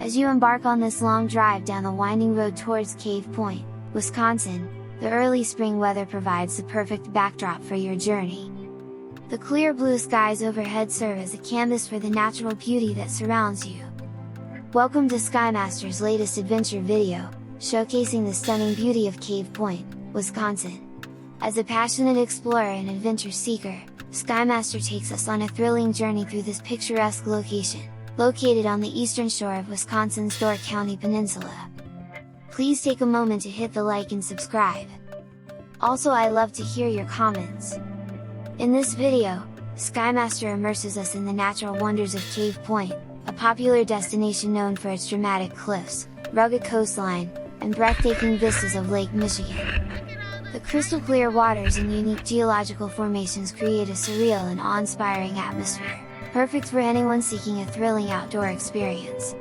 As you embark on this long drive down the winding road towards Cave Point, Wisconsin, the early spring weather provides the perfect backdrop for your journey. The clear blue skies overhead serve as a canvas for the natural beauty that surrounds you. Welcome to SkyMasters' latest adventure video, showcasing the stunning beauty of Cave Point, Wisconsin. As a passionate explorer and adventure seeker, SkyMaster takes us on a thrilling journey through this picturesque location, located on the eastern shore of Wisconsin's Door County Peninsula. Please take a moment to hit the like and subscribe. Also, I love to hear your comments. In this video, SkyMaster immerses us in the natural wonders of Cave Point, a popular destination known for its dramatic cliffs, rugged coastline, and breathtaking vistas of Lake Michigan. The crystal clear waters and unique geological formations create a surreal and awe-inspiring atmosphere, perfect for anyone seeking a thrilling outdoor experience.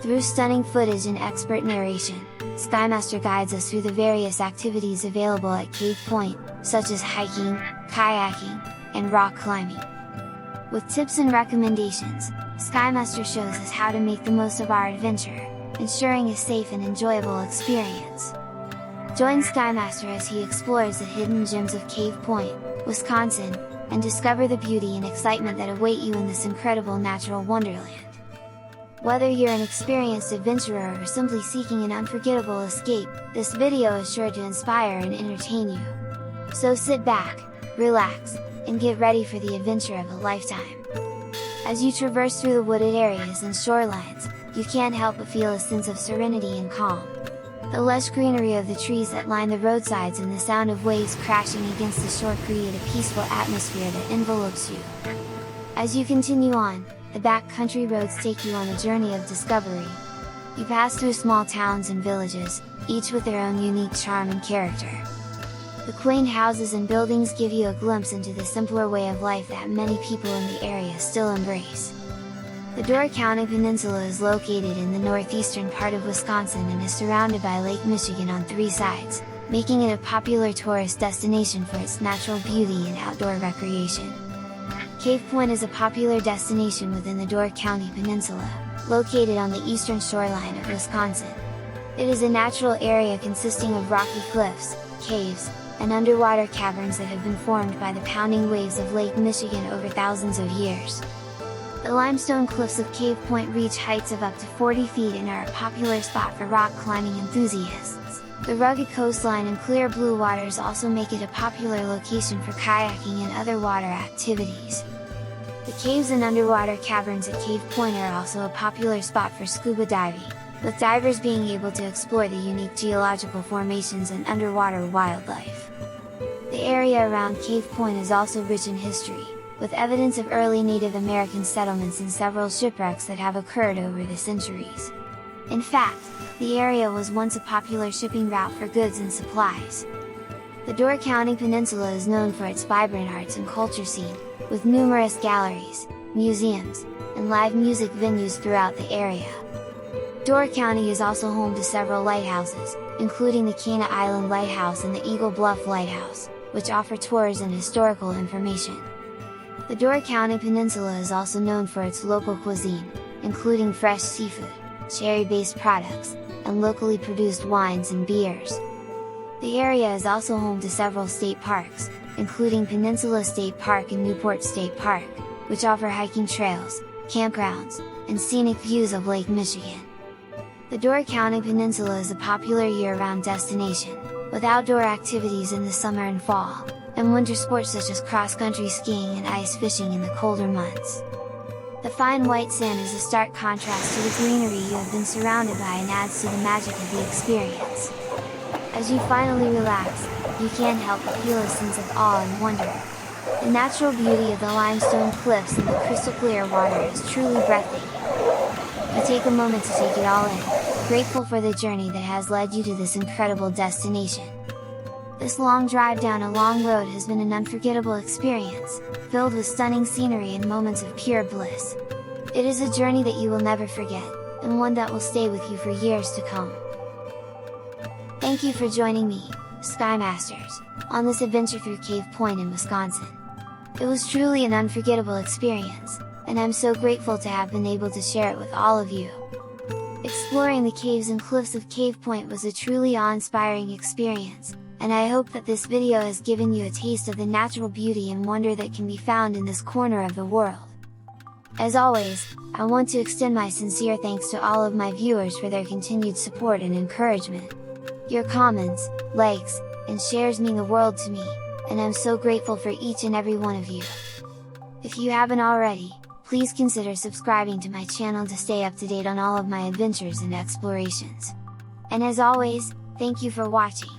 Through stunning footage and expert narration, SkyMaster guides us through the various activities available at Cave Point, such as hiking, kayaking, and rock climbing. With tips and recommendations, SkyMaster shows us how to make the most of our adventure, ensuring a safe and enjoyable experience. Join SkyMaster as he explores the hidden gems of Cave Point, Wisconsin, and discover the beauty and excitement that await you in this incredible natural wonderland. Whether you're an experienced adventurer or simply seeking an unforgettable escape, this video is sure to inspire and entertain you. So sit back, relax, and get ready for the adventure of a lifetime. As you traverse through the wooded areas and shorelines, you can't help but feel a sense of serenity and calm. The lush greenery of the trees that line the roadsides and the sound of waves crashing against the shore create a peaceful atmosphere that envelopes you. As you continue on, the backcountry roads take you on a journey of discovery. You pass through small towns and villages, each with their own unique charm and character. The quaint houses and buildings give you a glimpse into the simpler way of life that many people in the area still embrace. The Door County Peninsula is located in the northeastern part of Wisconsin and is surrounded by Lake Michigan on three sides, making it a popular tourist destination for its natural beauty and outdoor recreation. Cave Point is a popular destination within the Door County Peninsula, located on the eastern shoreline of Wisconsin. It is a natural area consisting of rocky cliffs, caves, and underwater caverns that have been formed by the pounding waves of Lake Michigan over thousands of years. The limestone cliffs of Cave Point reach heights of up to 40 feet and are a popular spot for rock climbing enthusiasts. The rugged coastline and clear blue waters also make it a popular location for kayaking and other water activities. The caves and underwater caverns at Cave Point are also a popular spot for scuba diving, with divers being able to explore the unique geological formations and underwater wildlife. The area around Cave Point is also rich in history, with evidence of early Native American settlements and several shipwrecks that have occurred over the centuries. In fact, the area was once a popular shipping route for goods and supplies. The Door County Peninsula is known for its vibrant arts and culture scene, with numerous galleries, museums, and live music venues throughout the area. Door County is also home to several lighthouses, including the Cana Island Lighthouse and the Eagle Bluff Lighthouse, which offer tours and historical information. The Door County Peninsula is also known for its local cuisine, including fresh seafood, cherry-based products, and locally produced wines and beers. The area is also home to several state parks, including Peninsula State Park and Newport State Park, which offer hiking trails, campgrounds, and scenic views of Lake Michigan. The Door County Peninsula is a popular year-round destination, with outdoor activities in the summer and fall, and winter sports such as cross-country skiing and ice fishing in the colder months. The fine white sand is a stark contrast to the greenery you have been surrounded by and adds to the magic of the experience. As you finally relax, you can't help but feel a sense of awe and wonder. The natural beauty of the limestone cliffs and the crystal clear water is truly breathtaking. You take a moment to take it all in, grateful for the journey that has led you to this incredible destination. This long drive down a long road has been an unforgettable experience, filled with stunning scenery and moments of pure bliss. It is a journey that you will never forget, and one that will stay with you for years to come. Thank you for joining me, SkyMasters, on this adventure through Cave Point in Wisconsin. It was truly an unforgettable experience, and I'm so grateful to have been able to share it with all of you. Exploring the caves and cliffs of Cave Point was a truly awe-inspiring experience, and I hope that this video has given you a taste of the natural beauty and wonder that can be found in this corner of the world. As always, I want to extend my sincere thanks to all of my viewers for their continued support and encouragement. Your comments, likes, and shares mean the world to me, and I'm so grateful for each and every one of you. If you haven't already, please consider subscribing to my channel to stay up to date on all of my adventures and explorations. And as always, thank you for watching!